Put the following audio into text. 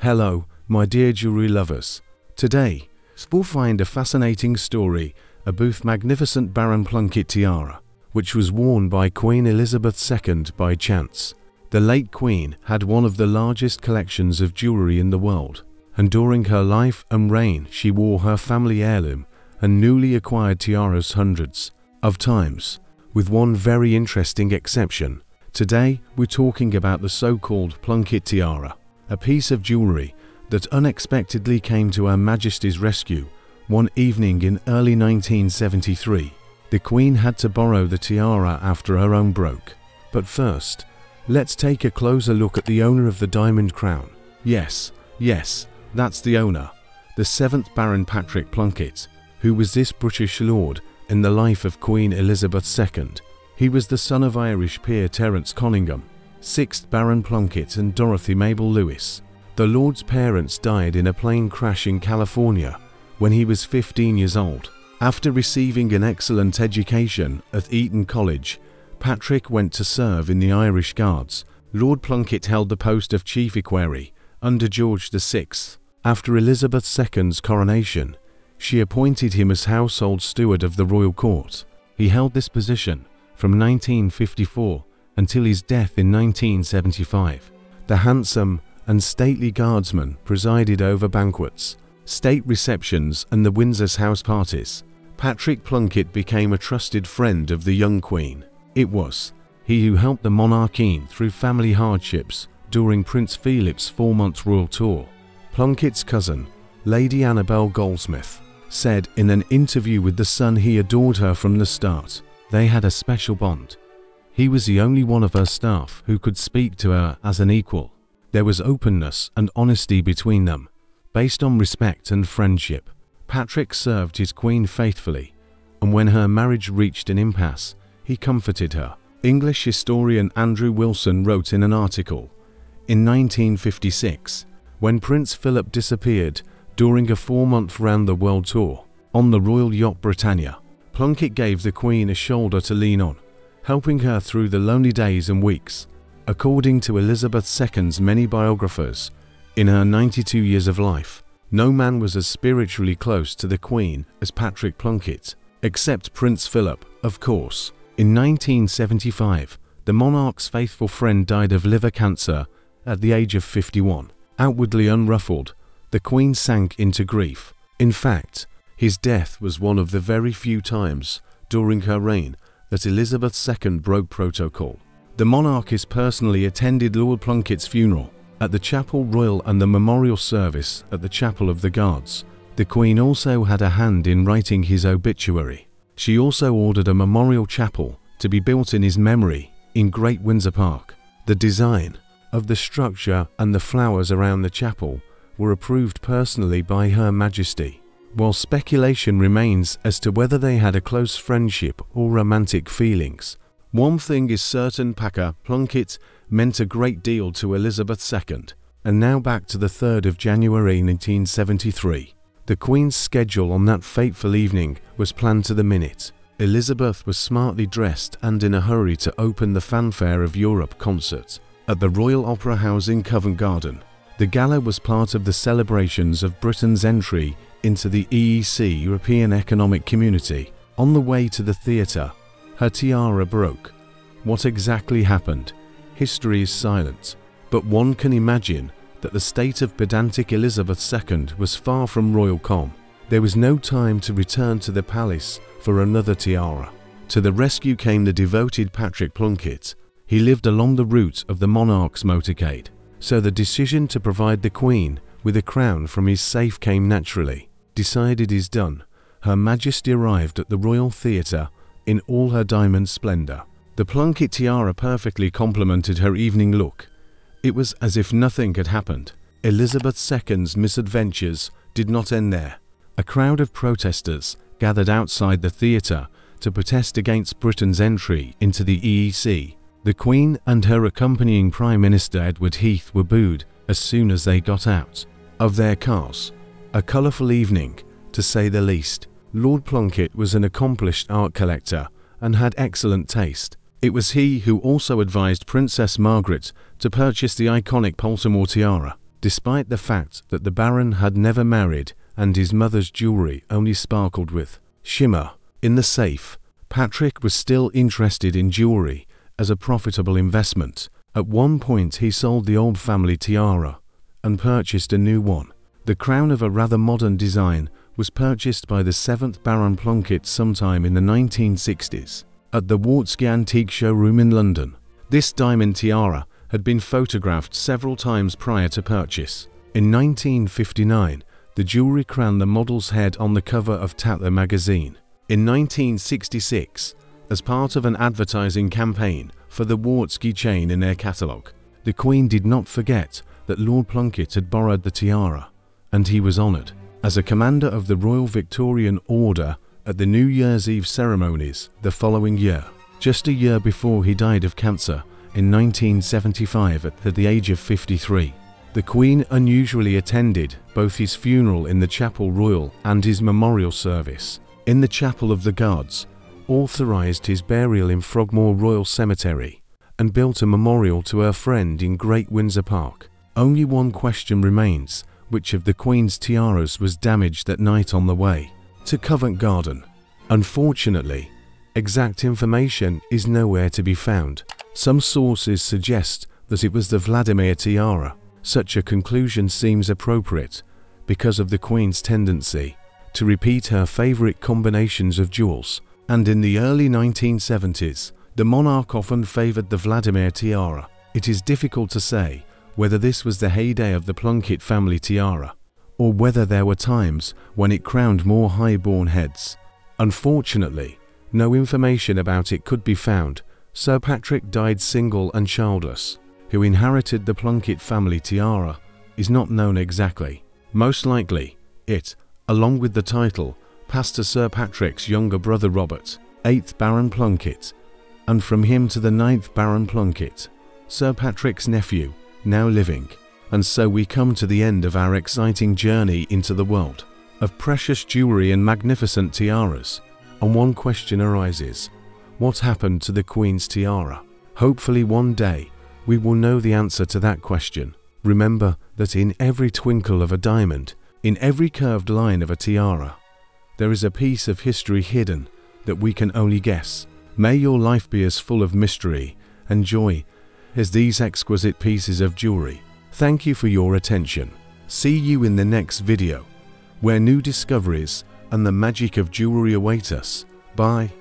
Hello, my dear jewelry lovers. Today, we'll find a fascinating story about magnificent Baron Plunket tiara, which was worn by Queen Elizabeth II by chance. The late Queen had one of the largest collections of jewelry in the world, and during her life and reign she wore her family heirloom and newly acquired tiaras hundreds of times, with one very interesting exception. Today, we're talking about the so-called Plunket tiara, a piece of jewelry that unexpectedly came to Her Majesty's rescue one evening in early 1973. The Queen had to borrow the tiara after her own broke. But first, let's take a closer look at the owner of the diamond crown. Yes, that's the owner, the 7th Baron Patrick Plunket. Who was this British lord in the life of Queen Elizabeth II? He was the son of Irish peer Terence Conyngham, 6th Baron Plunket, and Dorothy Mabel Lewis. The lord's parents died in a plane crash in California when he was 15 years old. After receiving an excellent education at Eton College, Patrick went to serve in the Irish Guards. Lord Plunket held the post of Chief Equerry under George VI. After Elizabeth II's coronation, she appointed him as household steward of the royal court. He held this position from 1954 until his death in 1975. The handsome and stately guardsman presided over banquets, state receptions, and the Windsor's house parties. Patrick Plunket became a trusted friend of the young Queen. It was he who helped the monarch through family hardships during Prince Philip's 4-month royal tour. Plunket's cousin, Lady Annabel Goldsmith, said in an interview with The Sun he adored her from the start. They had a special bond. He was the only one of her staff who could speak to her as an equal. There was openness and honesty between them, based on respect and friendship. Patrick served his queen faithfully, and when her marriage reached an impasse, he comforted her. English historian Andrew Wilson wrote in an article, in 1956, when Prince Philip disappeared during a 4-month round-the-world tour on the royal yacht Britannia, Plunket gave the Queen a shoulder to lean on, helping her through the lonely days and weeks. According to Elizabeth II's many biographers, in her 92 years of life, no man was as spiritually close to the Queen as Patrick Plunket, except Prince Philip, of course. In 1975, the monarch's faithful friend died of liver cancer at the age of 51. Outwardly unruffled, the Queen sank into grief. In fact, his death was one of the very few times during her reign that Elizabeth II broke protocol. The monarchess personally attended Lord Plunket's funeral at the Chapel Royal and the memorial service at the Chapel of the Guards. The Queen also had a hand in writing his obituary. She also ordered a memorial chapel to be built in his memory in Great Windsor Park. The design of the structure and the flowers around the chapel were approved personally by Her Majesty. While speculation remains as to whether they had a close friendship or romantic feelings, one thing is certain: Patrick Plunket meant a great deal to Elizabeth II. And now back to the 3rd of January 1973. The Queen's schedule on that fateful evening was planned to the minute. Elizabeth was smartly dressed and in a hurry to open the Fanfare of Europe concert at the Royal Opera House in Covent Garden. The gala was part of the celebrations of Britain's entry into the EEC, European Economic Community. On the way to the theatre, her tiara broke. What exactly happened? History is silent, but one can imagine that the state of pedantic Elizabeth II was far from royal calm. There was no time to return to the palace for another tiara. To the rescue came the devoted Patrick Plunket. He lived along the route of the monarch's motorcade, so the decision to provide the Queen with a crown from his safe came naturally. Decided is done. Her Majesty arrived at the Royal Theatre in all her diamond splendour. The Plunket tiara perfectly complemented her evening look. It was as if nothing had happened. Elizabeth II's misadventures did not end there. A crowd of protesters gathered outside the theatre to protest against Britain's entry into the EEC. The Queen and her accompanying Prime Minister Edward Heath were booed as soon as they got out of their cars. A colourful evening, to say the least. Lord Plunket was an accomplished art collector and had excellent taste. It was he who also advised Princess Margaret to purchase the iconic Baltimore tiara, despite the fact that the Baron had never married and his mother's jewelry only sparkled with shimmer in the safe. Patrick was still interested in jewelry as a profitable investment. At one point he sold the old family tiara and purchased a new one. The crown of a rather modern design was purchased by the 7th Baron Plunket sometime in the 1960s at the Wartski Antique Showroom in London. This diamond tiara had been photographed several times prior to purchase. In 1959, the jewelry crowned the model's head on the cover of Tatler magazine. In 1966, as part of an advertising campaign for the Wartski chain in their catalogue, the Queen did not forget that Lord Plunket had borrowed the tiara, and he was honoured as a Commander of the Royal Victorian Order at the New Year's Eve ceremonies the following year, just a year before he died of cancer in 1975 at the age of 53. The Queen unusually attended both his funeral in the Chapel Royal and his memorial service in the Chapel of the Guards, authorised his burial in Frogmore Royal Cemetery, and built a memorial to her friend in Great Windsor Park. Only one question remains: which of the Queen's tiaras was damaged that night on the way to Covent Garden? Unfortunately, exact information is nowhere to be found. Some sources suggest that it was the Vladimir tiara. Such a conclusion seems appropriate because of the Queen's tendency to repeat her favourite combinations of jewels, and in the early 1970s, the monarch often favoured the Vladimir tiara. It is difficult to say whether this was the heyday of the Plunket family tiara, or whether there were times when it crowned more high-born heads. Unfortunately, no information about it could be found. Sir Patrick died single and childless. Who inherited the Plunket family tiara is not known exactly. Most likely, it, along with the title, passed to Sir Patrick's younger brother Robert, 8th Baron Plunket, and from him to the 9th Baron Plunket, Sir Patrick's nephew, now living. And so we come to the end of our exciting journey into the world of precious jewelry and magnificent tiaras. And one question arises: what happened to the Queen's tiara? Hopefully one day we will know the answer to that question. Remember that in every twinkle of a diamond, in every curved line of a tiara, there is a piece of history hidden that we can only guess. May your life be as full of mystery and joy as these exquisite pieces of jewelry. Thank you for your attention. See you in the next video, where new discoveries and the magic of jewelry await us. Bye.